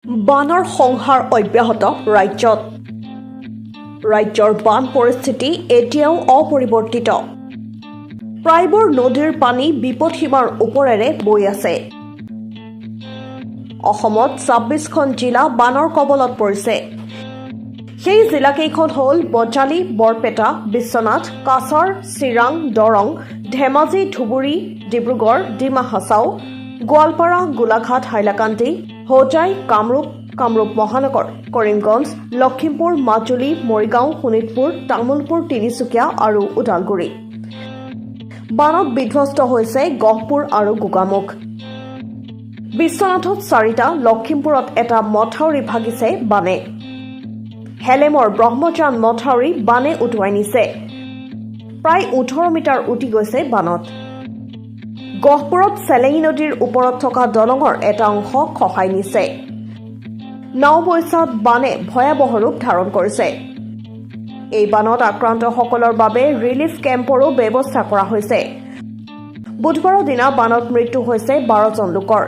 বানৰ সংহাৰ অব্যাহত ৰাজ্যত ৰাজ্যৰ বান পৰিস্থিতি এতিয়াও অপৰিৱৰ্তিত প্ৰায়বোৰ নদীৰ পানী বিপদসীমাৰ ওপৰেৰে বৈ আছে অসমত ২৬খন জিলা বানৰ কবলত পৰিছে সেই জিলাকেইখন হ'ল বজালী বৰপেটা বিশ্বনাথ কাছাৰ চিৰাং দৰং ধেমাজি ধুবুৰী ডিব্ৰুগড় ডিমা হাছাও গোৱালপাৰা গোলাঘাট হাইলাকান্দি হোজাই কামৰূপ মহানগৰ কৰিমগঞ্জ লখিমপুৰ মাজুলী মৰিগাঁও শোণিতপুৰ তামুলপুৰ তিনিচুকীয়া আৰু ওদালগুৰি বানত বিধ্বস্ত হৈছে গহপুৰ আৰু গোগামুখ বিশ্বনাথত 4টা লখিমপুৰত এটা মথাউৰি ভাগিছে বানে হেলেমৰ ব্ৰহ্মজান মথাউৰি বানে উটুৱাই নিছে প্ৰায় 18 মিটাৰ উটি গৈছে বানত গহপুৰত চেলেঙি নদীৰ ওপৰত থকা দলঙৰ এটা অংশ খহাই নিছে নাওবৈচাত বানে ভয়াৱহ ৰূপ ধাৰণ কৰিছে এই বানত আক্ৰান্তসকলৰ বাবে ৰিলিফ কেম্পৰো ব্যৱস্থা কৰা হৈছে বুধবাৰৰ দিনা বানত মৃত্যু হৈছে 12জন লোকৰ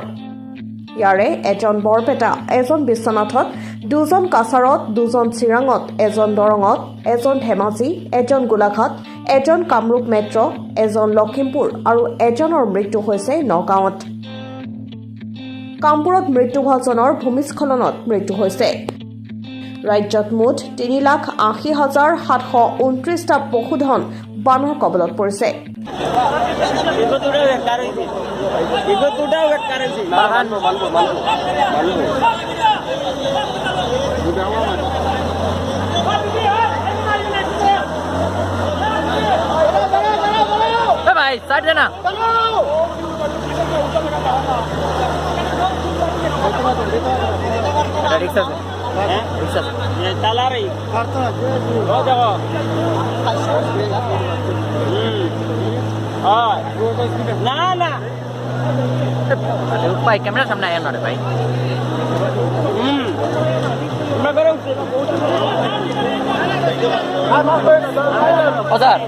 ইয়াৰে এজন বৰপেটা এজন বিশ্বনাথত দুজন কাছাৰত দুজন চিৰাঙত এজন দৰঙত এজন ধেমাজি এজন গোলাঘাট এজন কামৰূপ মেট্ৰ এজন লখিমপুৰ আৰু এজনৰ মৃত্যু হৈছে নগাঁৱত কামপুৰত মৃত্যু হোৱাজনৰ ভূমিস্খলনত মৃত্যু হৈছে ৰাজ্যত মুঠ 3,80,729টা পশুধন বানৰ কবলত পৰিছে भाई साइड देना रिक्शा से रिक्शा से ये चला रही हो देखो ना ना भाई कैमरा सामने आया ना रे भाई मैं करूँ सर